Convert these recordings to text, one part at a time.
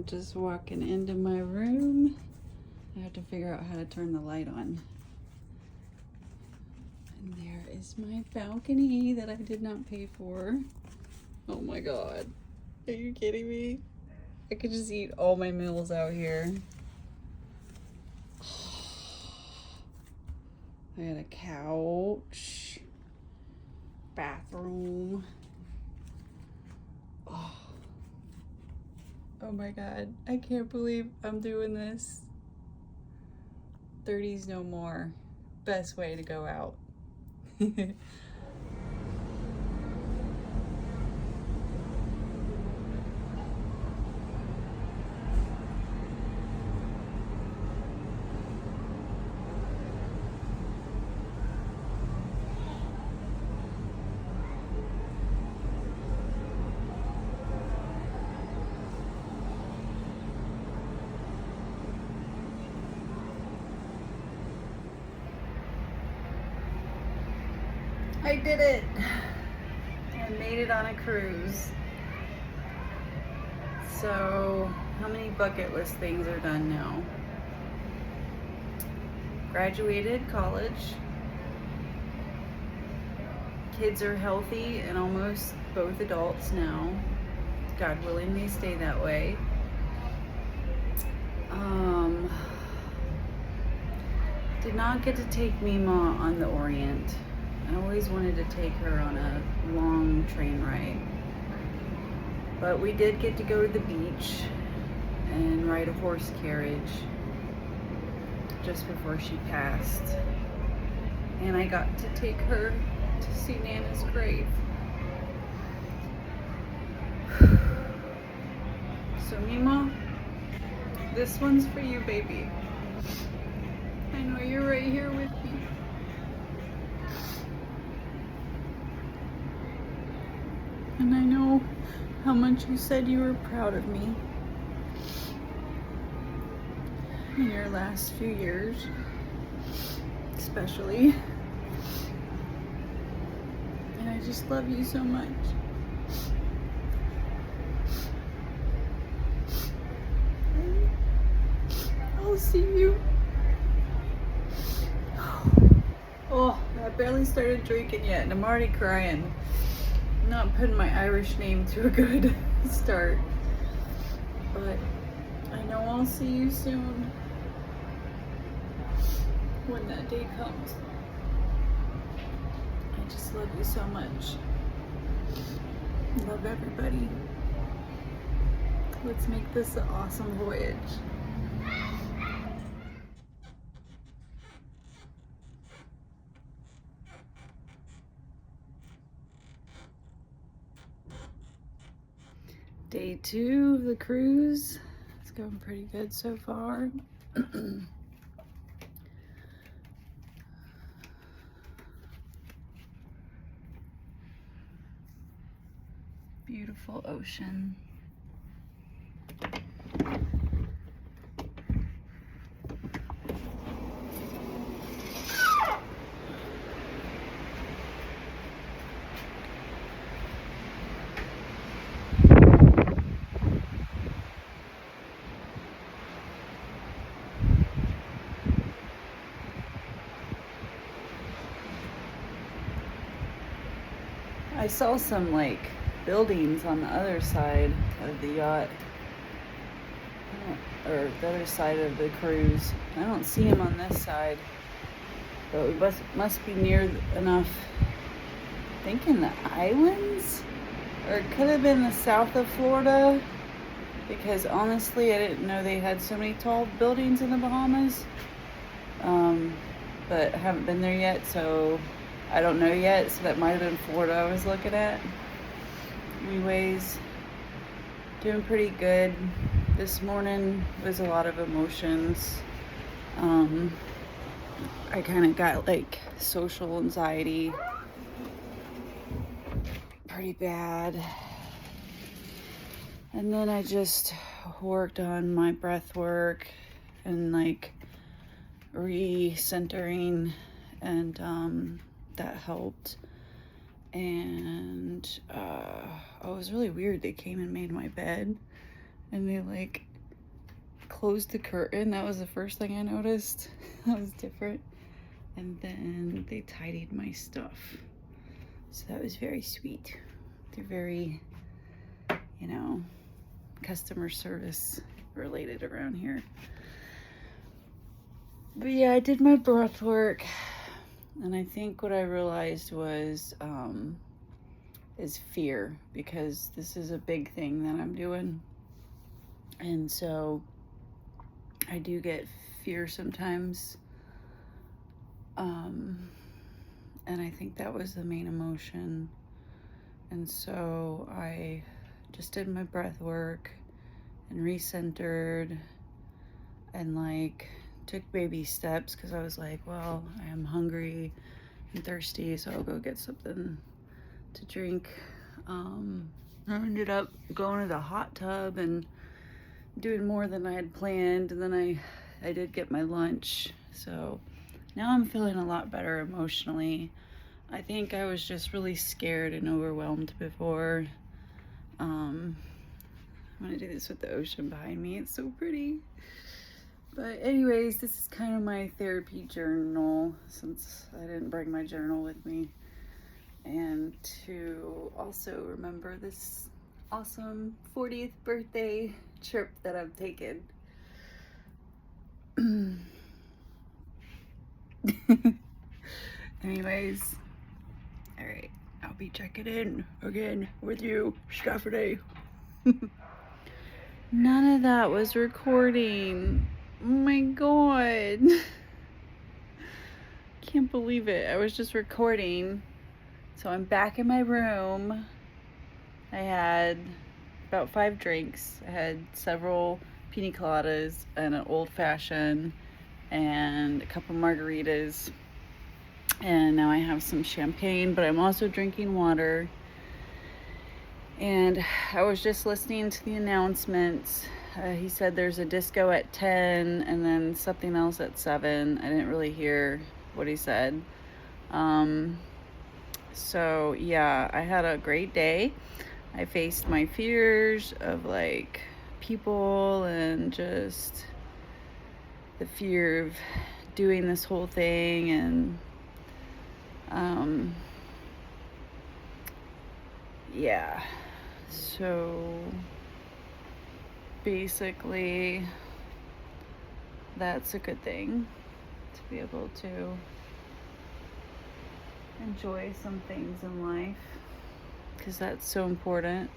I'm just walking into my room. I have to figure out how to turn the light on. And there is my balcony that I did not pay for. Oh my god. Are you kidding me? I could just eat all my meals out here. I got a couch, bathroom. Oh my god, I can't believe I'm doing this. 30s no more. Best way to go out. I did it! I made it on a cruise. So, how many bucket list things are done now? Graduated college. Kids are healthy and almost both adults now. God willing, they stay that way. Did not get to take Mima on the Orient. I always wanted to take her on a long train ride. But we did get to go to the beach and ride a horse carriage just before she passed. And I got to take her to see Nana's grave. So Mima, this one's for you, baby. I know you're right here with me. And I know how much you said you were proud of me in your last few years, especially. And I just love you so much. I'll see you. Oh, I barely started drinking yet and I'm already crying. I'm not putting my Irish name to a good start. But I know I'll see you soon when that day comes. I just love you so much. Love everybody. Let's make this an awesome voyage. Day 2 of the cruise. It's going pretty good so far. Beautiful ocean. I saw some like buildings on the other side of the yacht, or the other side of the cruise. I don't see them on this side, but we must be near enough. Thinking the islands, or it could have been the south of Florida, because honestly I didn't know they had so many tall buildings in the Bahamas. But I haven't been there yet, so I don't know yet. So that might have been Florida I was looking at. Anyways, doing pretty good. This morning was a lot of emotions. I kind of got like social anxiety pretty bad. And then I just worked on my breath work and like recentering, and that helped. And it was really weird. They came and made my bed, and they like closed the curtain. That was the first thing I noticed. That was different. And then they tidied my stuff. So that was very sweet. They're very, you know, customer service related around here. But yeah, I did my breath work. And I think what I realized was, is fear, because this is a big thing that I'm doing. And so I do get fear sometimes. And I think that was the main emotion. And so I just did my breath work and recentered and like took baby steps, because I was like, well, I am hungry and thirsty, so I'll go get something to drink. I ended up going to the hot tub and doing more than I had planned, and then I did get my lunch. So now I'm feeling a lot better emotionally. I think I was just really scared and overwhelmed before. I'm gonna do this with the ocean behind me. It's so pretty. But anyways, this is kind of my therapy journal, since I didn't bring my journal with me. And to also remember this awesome 40th birthday trip that I've taken. Anyways, all right, I'll be checking in again with you, Stephanie. None of that was recording. Oh my god. Can't believe it. I was just recording. So I'm back in my room. I had about 5 drinks. I had several pina coladas and an old fashioned and a couple margaritas. And now I have some champagne, but I'm also drinking water. And I was just listening to the announcements. He said there's a disco at 10 and then something else at 7. I didn't really hear what he said. So yeah, I had a great day. I faced my fears of like people and just the fear of doing this whole thing, and yeah, so basically that's a good thing, to be able to enjoy some things in life, because that's so important.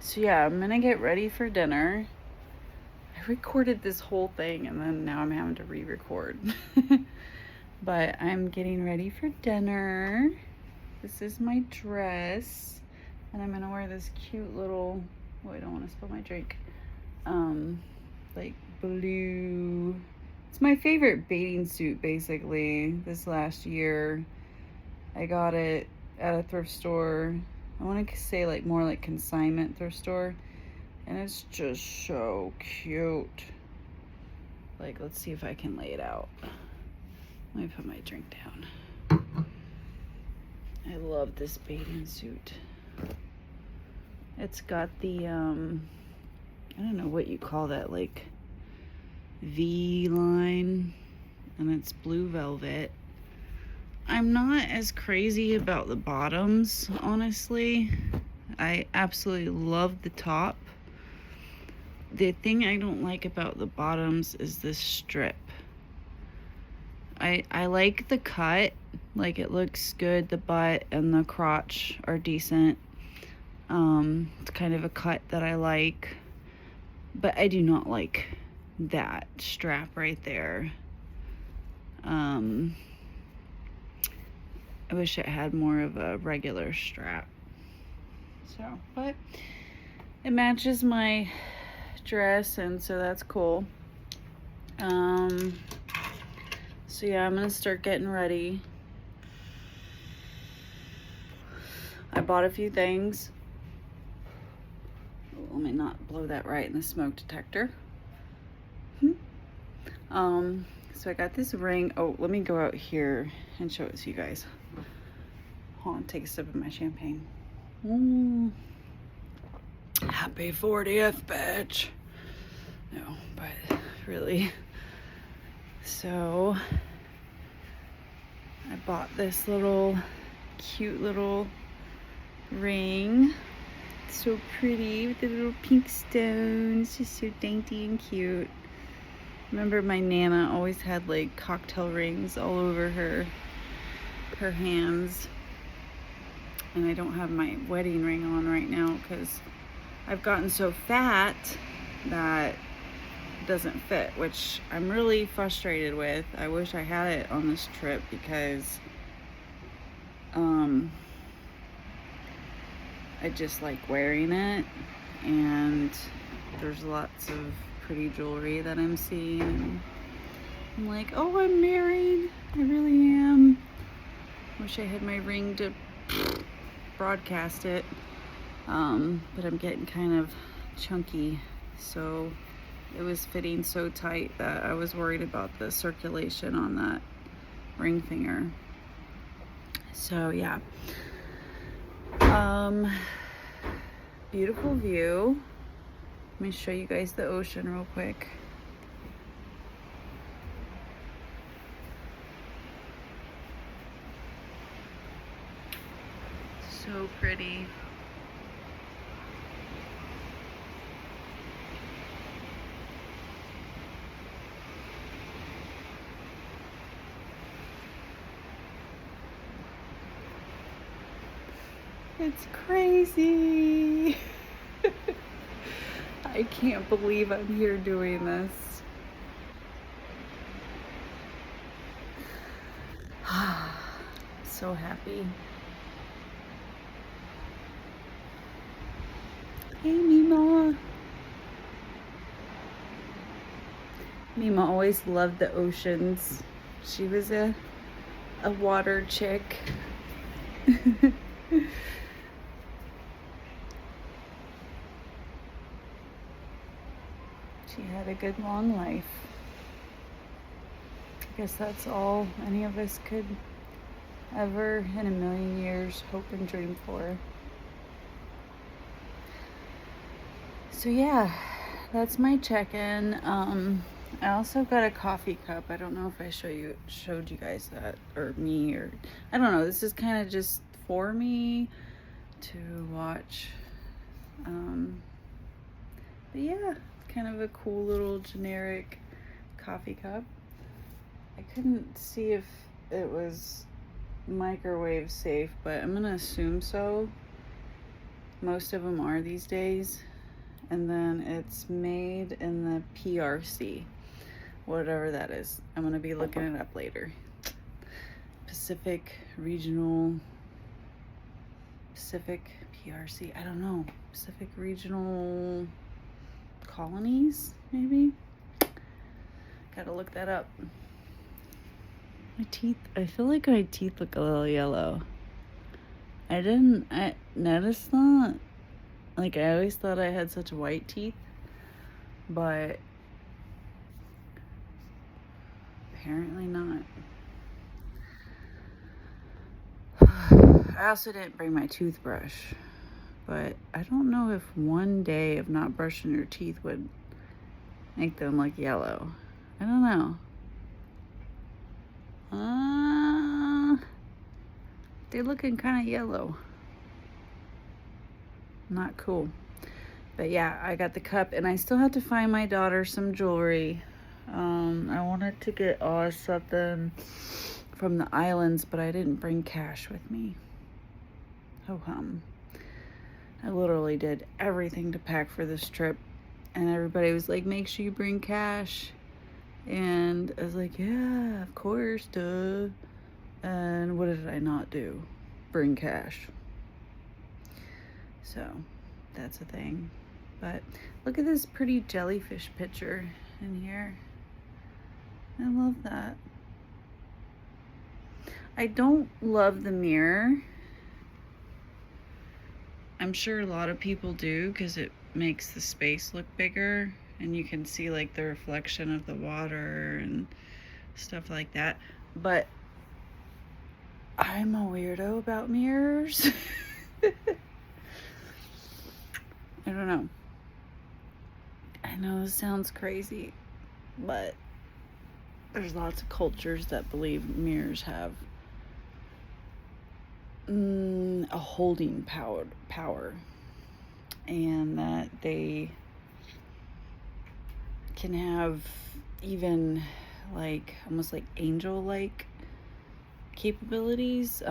So yeah, I'm gonna get ready for dinner. I recorded this whole thing and then now I'm having to re-record. But I'm getting ready for dinner. This is my dress, and I'm gonna wear this cute little, oh, I don't want to spill my drink, like blue, it's my favorite bathing suit basically this last year. I got it at a thrift store. I want to say like more like consignment thrift store, and it's just so cute. Like, let's see if I can lay it out. Let me put my drink down. I love this bathing suit. It's got the I don't know what you call that, like V line, and it's blue velvet. I'm not as crazy about the bottoms, honestly. I absolutely love the top. The thing I don't like about the bottoms is this strip. I like the cut, like it looks good. The butt and the crotch are decent. It's kind of a cut that I like, but I do not like that strap right there. I wish it had more of a regular strap. So, but it matches my dress, and so that's cool. So yeah, I'm gonna start getting ready. I bought a few things. Let me not blow that right in the smoke detector. So I got this ring. Oh, let me go out here and show it to you guys. Hold on, take a sip of my champagne. Happy 40th, bitch. No, but really. So I bought this cute little ring. It's so pretty with the little pink stones. Just so dainty and cute. Remember my Nana always had like cocktail rings all over her hands. And I don't have my wedding ring on right now because I've gotten so fat that it doesn't fit, which I'm really frustrated with. I wish I had it on this trip because I just like wearing it, and there's lots of pretty jewelry that I'm seeing, and I'm like, oh, I'm married. I really am. Wish I had my ring to broadcast it, but I'm getting kind of chunky, so it was fitting so tight that I was worried about the circulation on that ring finger. So yeah, beautiful view. Let me show you guys the ocean real quick. So pretty. It's crazy. I can't believe I'm here doing this. So happy. Hey, Mima. Mima always loved the oceans. She was a water chick. She had a good long life. I guess that's all any of us could ever in a million years hope and dream for. So yeah, that's my check-in. I also got a coffee cup. I don't know if I showed you guys that, or me, or I don't know. This is kind of just for me to watch. But yeah, kind of a cool little generic coffee cup. I couldn't see if it was microwave safe, but I'm gonna assume so. Most of them are these days. And then it's made in the PRC, whatever that is. I'm gonna be looking it up later. Pacific PRC, I don't know. Pacific Regional Colonies, maybe? Gotta look that up. My teeth, I feel like my teeth look a little yellow. I noticed that. Like, I always thought I had such white teeth, but apparently not. I also didn't bring my toothbrush, but I don't know if one day of not brushing your teeth would make them look yellow. I don't know. They're looking kind of yellow. Not cool. But yeah, I got the cup, and I still have to find my daughter some jewelry. I wanted to get something from the islands, but I didn't bring cash with me. Ho hum. I literally did everything to pack for this trip, and everybody was like, make sure you bring cash. And I was like, yeah, of course, duh. And what did I not do? Bring cash. So that's a thing. But look at this pretty jellyfish picture in here. I love that. I don't love the mirror. I'm sure a lot of people do because it makes the space look bigger, and you can see like the reflection of the water and stuff like that. But I'm a weirdo about mirrors. I don't know. I know this sounds crazy, but there's lots of cultures that believe mirrors have a holding power, and that they can have even like almost like angel-like capabilities.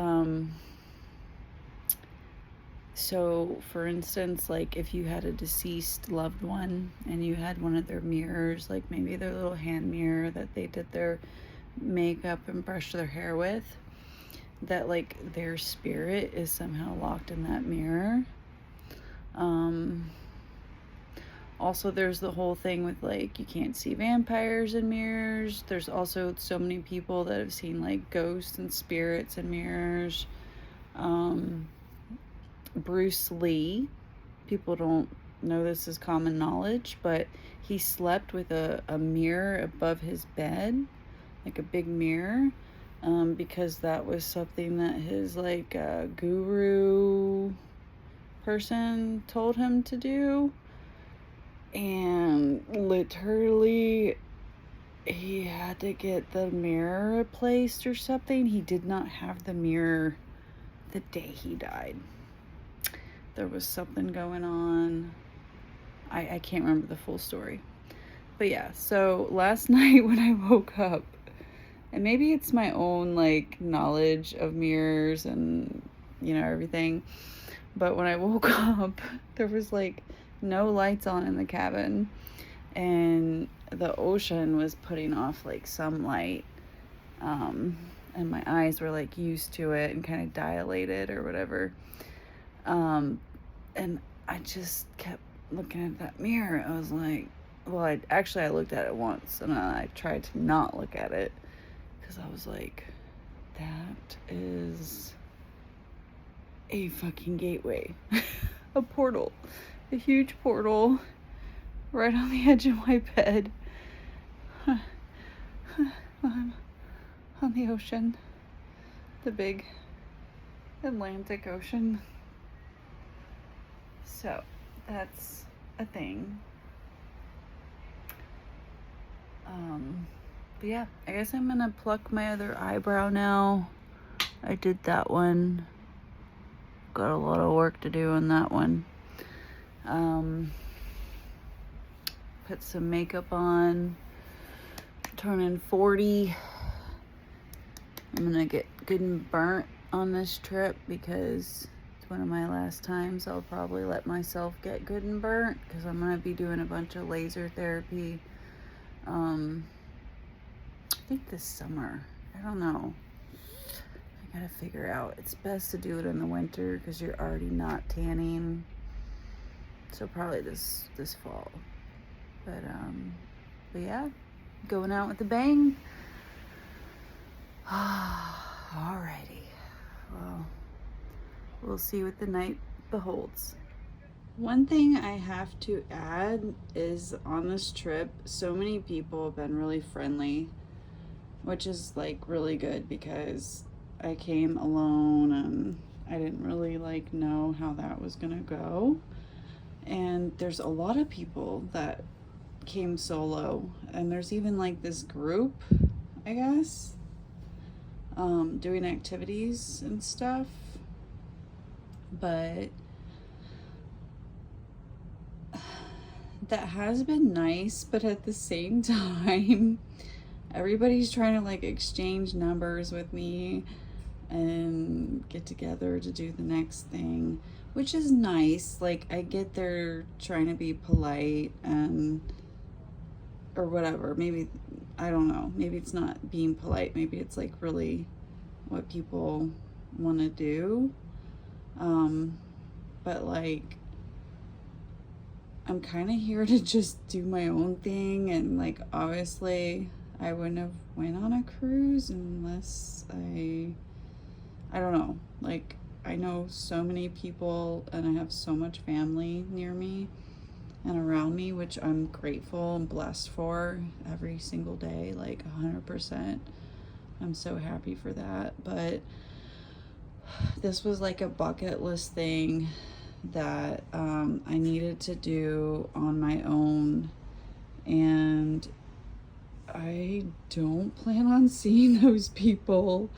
So for instance, like if you had a deceased loved one and you had one of their mirrors, like maybe their little hand mirror that they did their makeup and brushed their hair with, that like their spirit is somehow locked in that mirror. Also, there's the whole thing with like you can't see vampires in mirrors. There's also so many people that have seen like ghosts and spirits in mirrors. Bruce Lee, people don't know this is common knowledge, but he slept with a mirror above his bed, like a big mirror, because that was something that his like guru person told him to do. And literally he had to get the mirror replaced or something. He did not have the mirror the day he died. There was something going on. I can't remember the full story. But yeah, so last night when I woke up, and maybe it's my own like knowledge of mirrors and everything, but when I woke up, there was like no lights on in the cabin, and the ocean was putting off like some light, and my eyes were like used to it and kind of dilated or whatever, and I just kept looking at that mirror. I was like, well, I looked at it once, and I tried to not look at it because I was like, that is a fucking gateway. A portal, a huge portal right on the edge of my bed. On the ocean, the big Atlantic Ocean. So that's a thing. But yeah, I guess I'm gonna pluck my other eyebrow now. I did that one. Got a lot of work to do on that one. Put some makeup on. Turning 40. I'm gonna get good and burnt on this trip because it's one of my last times I'll probably let myself get good and burnt, because I'm gonna be doing a bunch of laser therapy. I think this summer. I don't know. I gotta figure out. It's best to do it in the winter because you're already not tanning. So probably this fall. But yeah, going out with a bang. Alrighty. Well, we'll see what the night beholds. One thing I have to add is on this trip, so many people have been really friendly, which is like really good because I came alone and I didn't really like know how that was gonna go. And there's a lot of people that came solo, and there's even like this group, I guess, doing activities and stuff. But that has been nice, but at the same time, everybody's trying to like exchange numbers with me and get together to do the next thing, which is nice. Like, I get they're trying to be polite and or whatever. Maybe, I don't know, maybe it's not being polite, maybe it's like really what people want to do. But like, I'm kind of here to just do my own thing, and like obviously I wouldn't have went on a cruise unless I don't know, like I know so many people and I have so much family near me and around me, which I'm grateful and blessed for every single day, like 100%. I'm so happy for that. But this was like a bucket list thing that I needed to do on my own, and I don't plan on seeing those people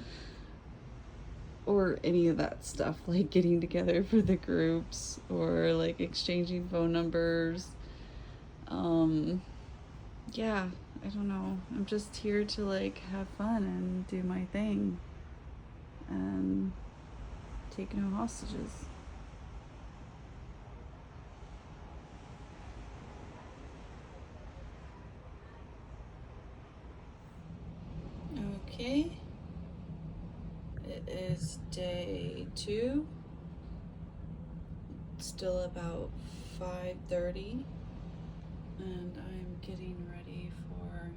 or any of that stuff, like getting together for the groups or like exchanging phone numbers. Yeah, I don't know. I'm just here to like have fun and do my thing and take no hostages. Okay. It is day 2. It's still about 5:30, and I'm getting ready for,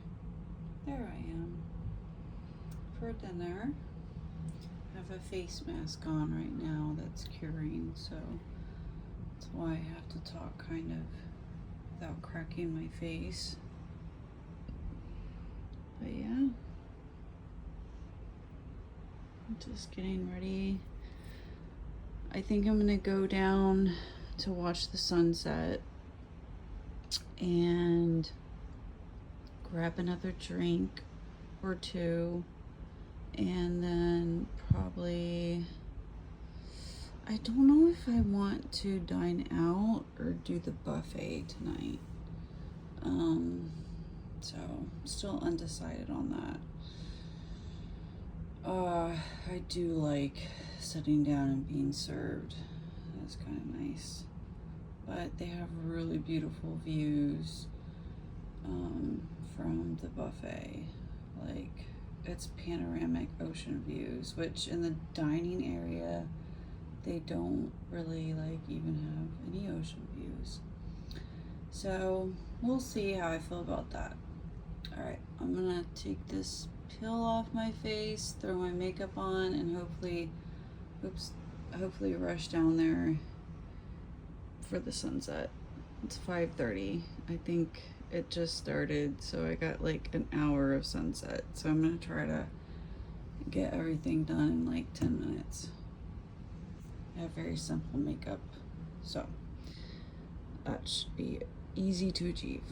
there I am, for dinner. I have a face mask on right now that's curing, so that's why I have to talk kind of without cracking my face. But yeah, I'm just getting ready. I think I'm gonna go down to watch the sunset and grab another drink or 2, and then probably, I don't know if I want to dine out or do the buffet tonight. So still undecided on that. I do like sitting down and being served. That's kind of nice. But they have really beautiful views from the buffet. Like, it's panoramic ocean views, which in the dining area they don't really like even have any ocean views. So we'll see how I feel about that. All right, I'm gonna take this peel off my face, throw my makeup on, and hopefully rush down there for the sunset. It's 5:30. I think it just started, so I got like an hour of sunset. So I'm gonna try to get everything done in like 10 minutes. I have very simple makeup, so that should be easy to achieve.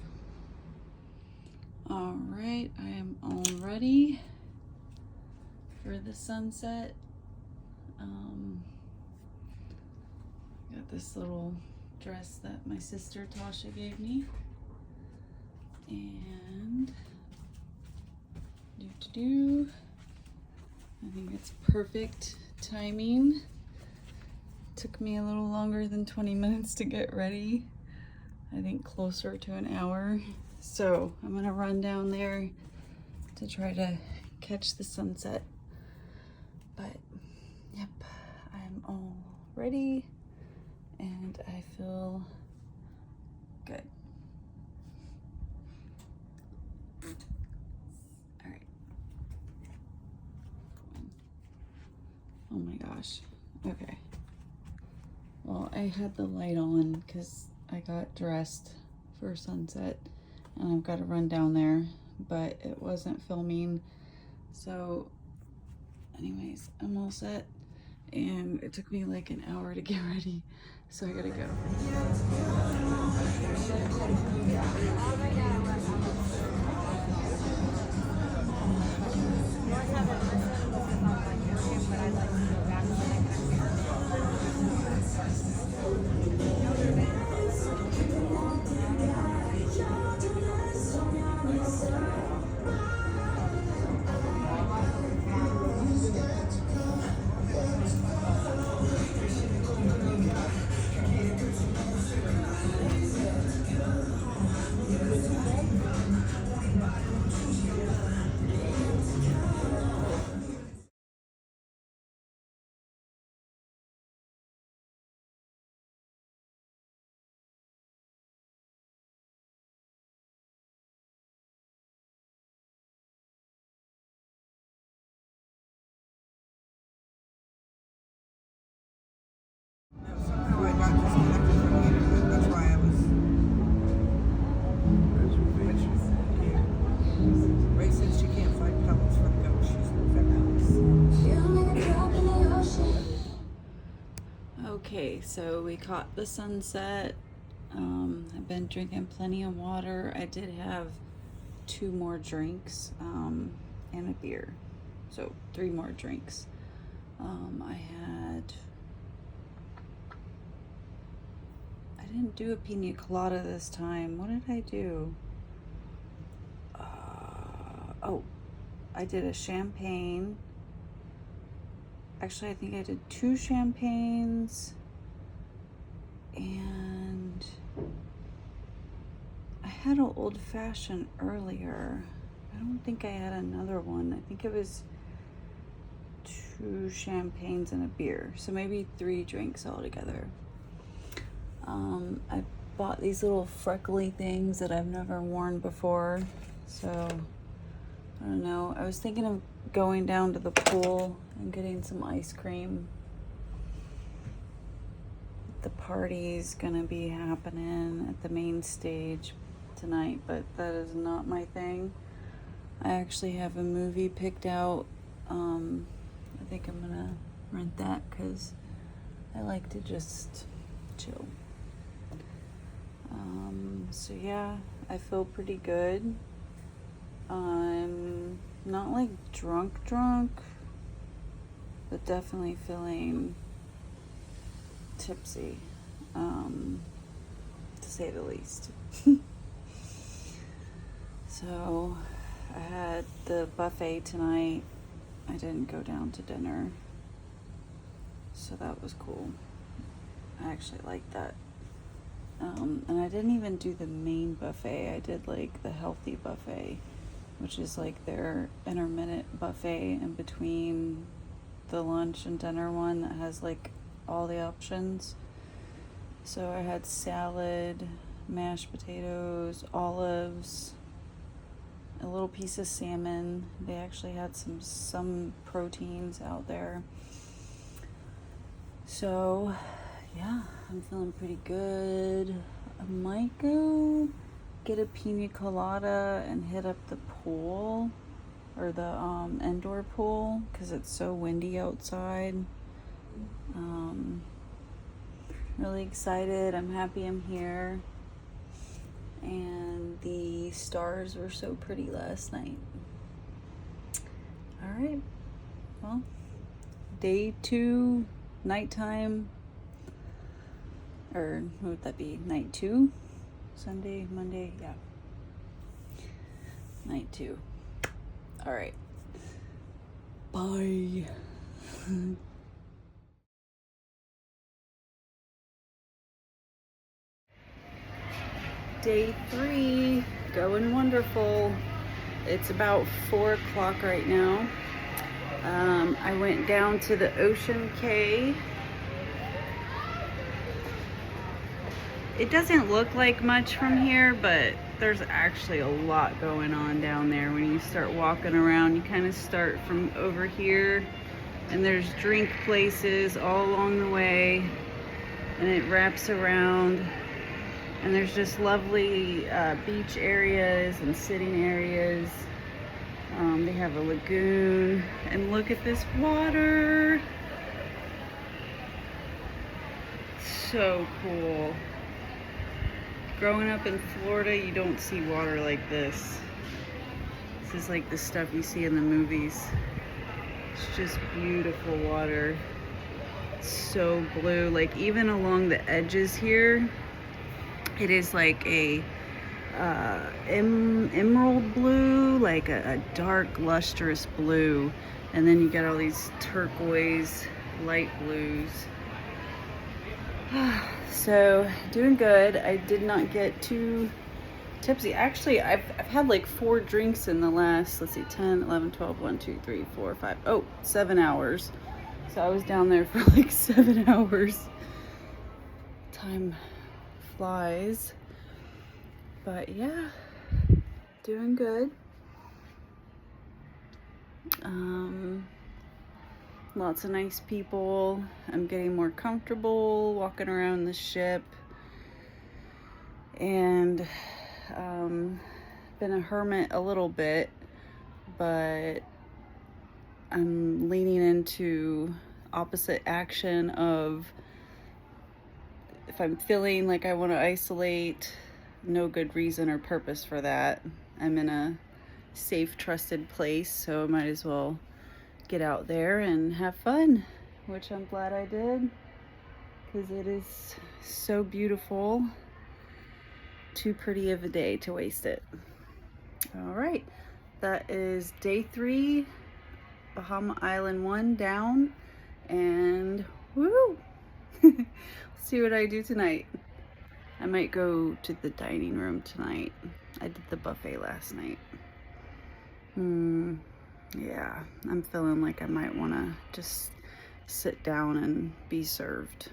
All right, I am all ready for the sunset. Got this little dress that my sister Tasha gave me, and I think it's perfect timing. Took me a little longer than 20 minutes to get ready. I think closer to an hour. So I'm gonna run down there to try to catch the sunset. But yep, I'm all ready and I feel good. All right. Oh my gosh. Okay. Well, I had the light on because I got dressed for sunset and I've got to run down there, but it wasn't filming. So anyways, I'm all set and it took me like an hour to get ready. So I gotta go. Okay, so we caught the sunset. I've been drinking plenty of water. I did have 2 more drinks and a beer, so 3 more drinks. I didn't do a pina colada this time. What did I do? Oh, I did a champagne. Actually, I think I did 2 champagnes, and I had an old fashioned earlier. I don't think I had another one. I think it was 2 champagnes and a beer, so maybe 3 drinks altogether. I bought these little freckly things that I've never worn before, so I don't know. I was thinking of going down to the pool and getting some ice cream. The party's gonna be happening at the main stage tonight, but that is not my thing. I actually have a movie picked out. I think I'm gonna rent that because I like to just chill. So yeah, I feel pretty good. I'm not like drunk, but definitely feeling tipsy, to say the least. So I had the buffet tonight. I didn't go down to dinner, so that was cool. I actually liked that. And I didn't even do the main buffet. I did like the healthy buffet, which is like their intermittent buffet in between the lunch and dinner one that has like all the options. So I had salad, mashed potatoes, olives, a little piece of salmon. They actually had some proteins out there. So yeah, I'm feeling pretty good. I might go get a pina colada and hit up the pool, or the indoor pool, because it's so windy outside. Really excited. I'm happy I'm here. And the stars were so pretty last night. All right. Well, day 2, nighttime. Or what would that be? Night 2? Sunday, Monday? Yeah. Night 2. All right. Bye. Day 3, going wonderful. It's about 4 o'clock right now. I went down to the Ocean Cay. It doesn't look like much from here, but there's actually a lot going on down there. When you start walking around, you kind of start from over here, and there's drink places all along the way, and it wraps around, and there's just lovely beach areas and sitting areas. They have a lagoon, and look at this water. So cool. Growing up in Florida, you don't see water like this. This is like the stuff you see in the movies. It's just beautiful water. It's so blue. Like even along the edges here, it is like a emerald blue, like a dark, lustrous blue. And then you got all these turquoise, light blues. So doing good. I did not get too tipsy. Actually, I've had like 4 drinks in the last, let's see, 10, 11, 12, 1, 2, 3, 4, 5, 7 hours. So I was down there for like 7 hours. Time flies. But yeah, doing good. Lots of nice people. I'm getting more comfortable walking around the ship, and been a hermit a little bit, but I'm leaning into opposite action of if I'm feeling like I want to isolate, no good reason or purpose for that. I'm in a safe, trusted place, so I might as well get out there and have fun, which I'm glad I did because it is so beautiful. Too pretty of a day to waste it. All right, that is day 3, Bahama Island 1 down, and woo! See what I do tonight. I might go to the dining room tonight. I did the buffet last night. Yeah, I'm feeling like I might want to just sit down and be served.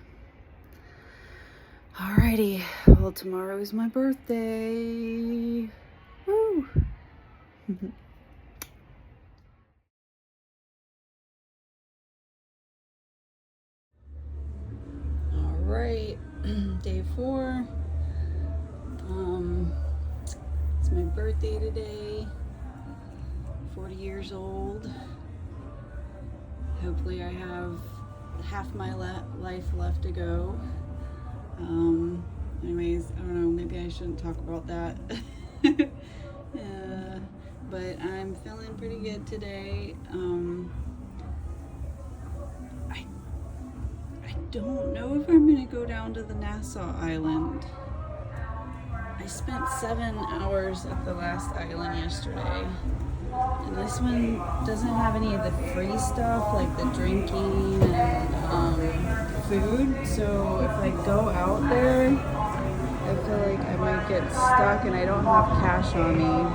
Alrighty, well, tomorrow is my birthday. Woo! Alright, day 4. It's my birthday today. 40 years old. Hopefully I have half my life left to go. Anyways, I don't know, maybe I shouldn't talk about that. But I'm feeling pretty good today. I don't know if I'm gonna go down to the Nassau Island. I spent 7 hours at the last island yesterday. And this one doesn't have any of the free stuff like the drinking and food. So if I go out there, I feel like I might get stuck and I don't have cash on me.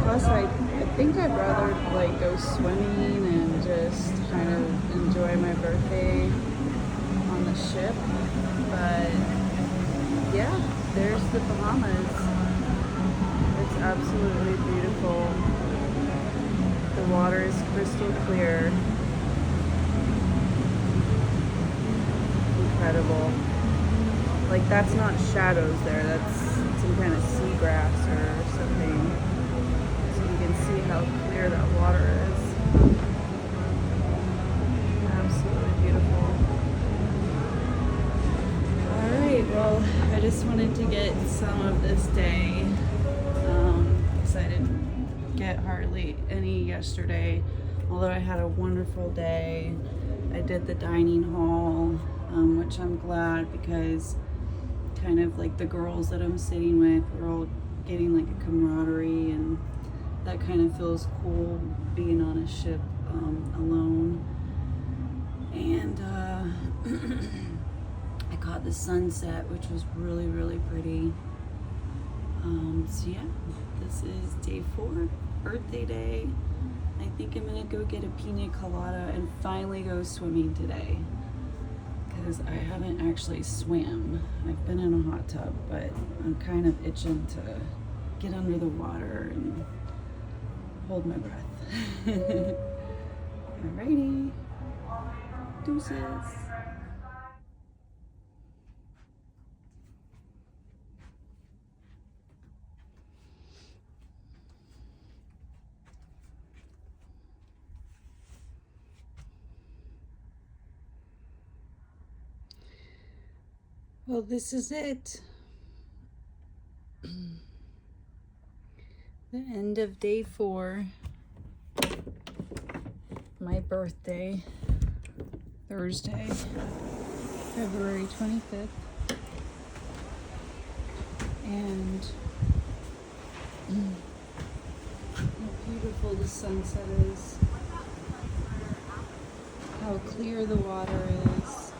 Plus, I think I'd rather like go swimming and just kind of enjoy my birthday on the ship. But yeah, there's the Bahamas. It's absolutely beautiful. The water is crystal clear. Incredible. Like, that's not shadows there, that's some kind of seagrass or something. So you can see how clear that water is. Absolutely beautiful. Alright, well, I just wanted to get some of this day. I didn't get hardly any yesterday, although I had a wonderful day. I did the dining hall, which I'm glad because kind of like the girls that I'm sitting with, we're all getting like a camaraderie, and that kind of feels cool being on a ship alone. And I caught the sunset, which was really, really pretty. So yeah, this is day 4, birthday day. I think I'm gonna go get a pina colada and finally go swimming today, because I haven't actually swam. I've been in a hot tub, but I'm kind of itching to get under the water and hold my breath. Alrighty, deuces. Well, this is it. The end of day 4. My birthday, Thursday, February 25th. And how beautiful the sunset is. How clear the water is.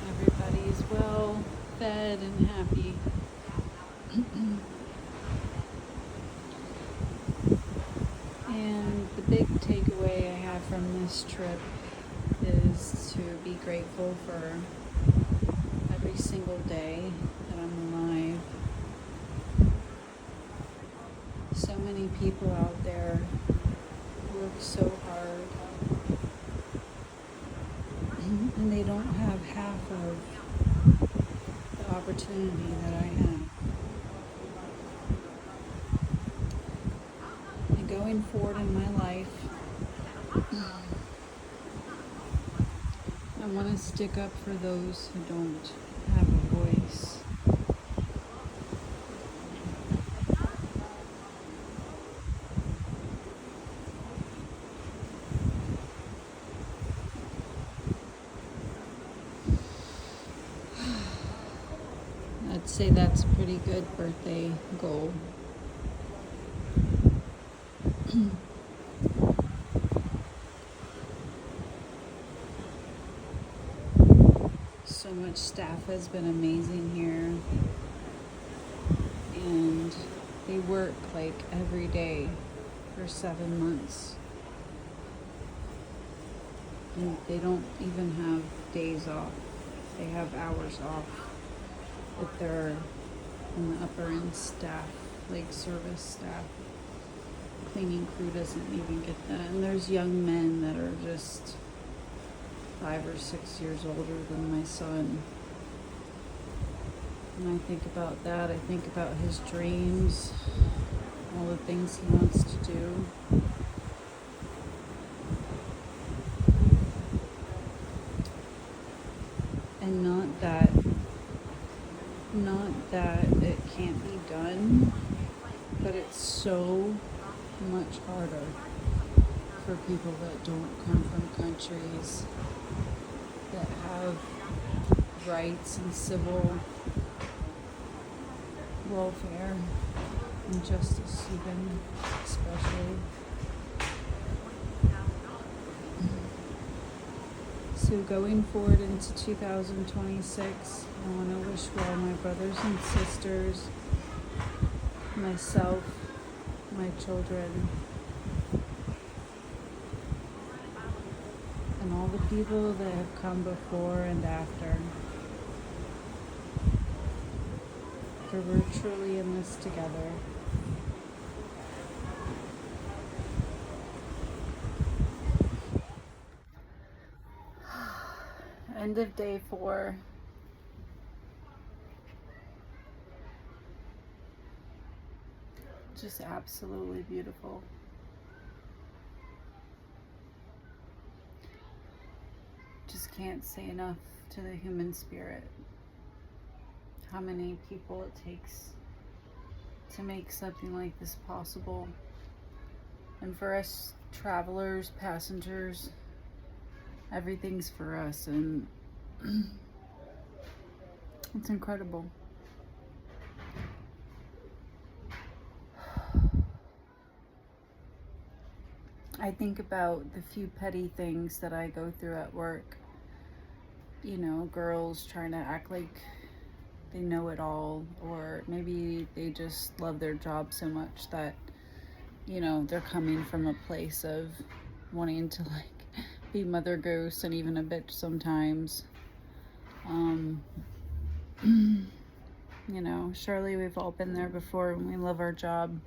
Everybody's well fed and happy. And the big takeaway I have from this trip is to be grateful for every single day that I'm alive. So many people out there work so hard, and they don't have half of the opportunity that I have. And going going forward in my life, I want to stick up for those who don't have a voice. I'd say that's a pretty good birthday goal. So much staff has been amazing here, and they work like every day for 7 months. And they don't even have days off. They have hours off if they're in the upper end staff, like service staff. Cleaning crew doesn't even get that. And there's young men that are just 5 or 6 years older than my son. When I think about that, I think about his dreams, all the things he wants to do. And not that it can't be done, but it's so much harder for people that don't come from countries that have rights and civil welfare and justice, even especially. So going forward into 2026, I want to wish for all my brothers and sisters, myself, my children, and all the people that have come before and after. For we're truly in this together. End of day 4. Just absolutely beautiful. Just can't say enough to the human spirit. How many people it takes to make something like this possible. And for us travelers, passengers, everything's for us, and it's incredible. I think about the few petty things that I go through at work. You know, girls trying to act like they know it all, or maybe they just love their job so much that, you know, they're coming from a place of wanting to like be mother goose and even a bitch sometimes. You know, surely we've all been there before when we love our job.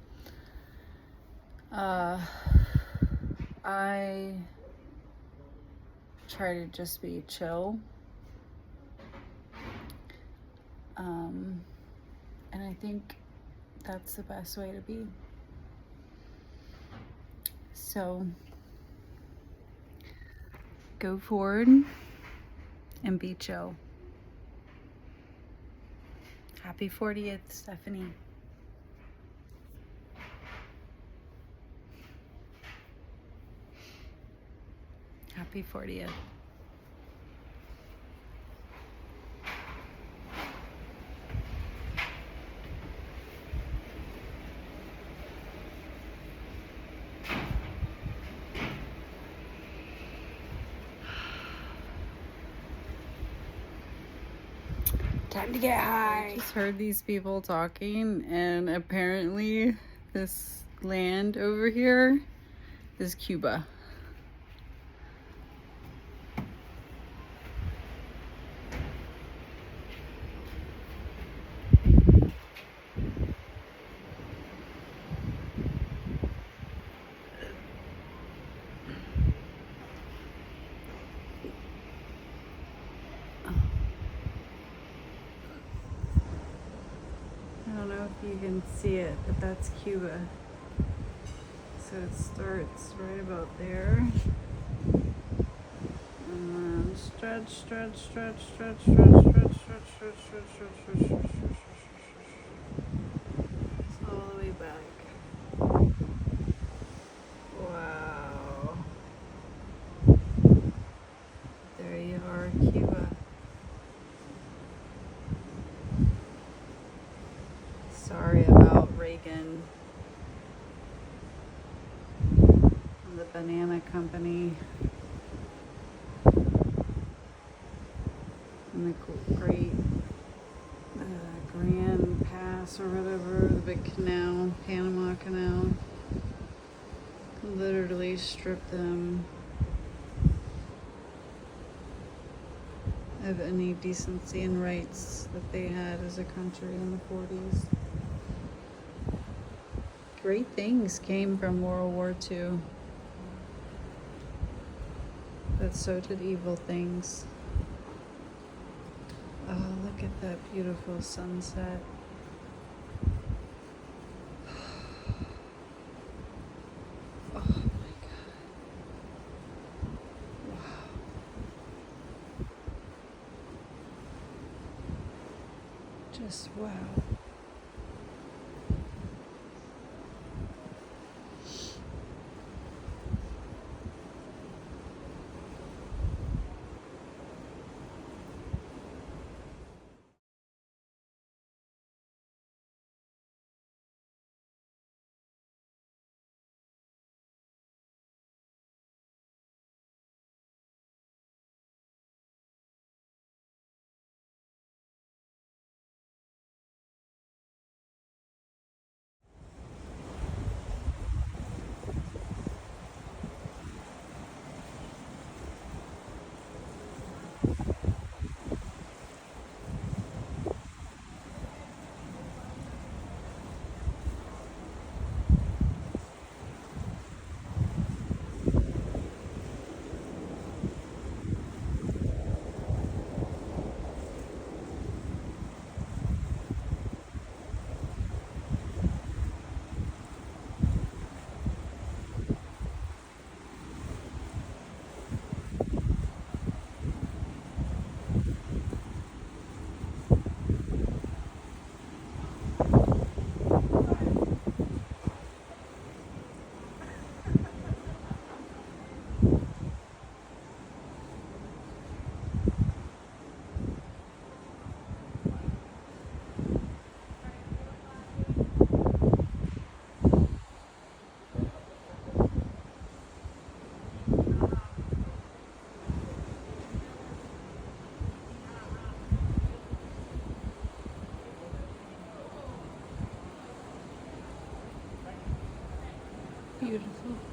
I try to just be chill. And I think that's the best way to be. So go forward and be chill. Happy 40th, Stephanie. Happy 40th. Time to get high. I just heard these people talking, and apparently this land over here is Cuba. I don't know if you can see it, but that's Cuba. so it starts right about there. And then stretch, stretch, stretch, stretch, stretch, stretch, stretch, stretch, stretch, stretch, stretch, stretch, stretch, stretch, all the way back. Wow. There you are, Cuba. Sorry about Reagan and the banana company and the great Grand Pass or whatever, the big canal, Panama Canal, literally stripped them of any decency and rights that they had as a country in the 40s. Great things came from World War II, but so did evil things. Oh, look at that beautiful sunset. Oh my God. Wow. Just wow. Beautiful.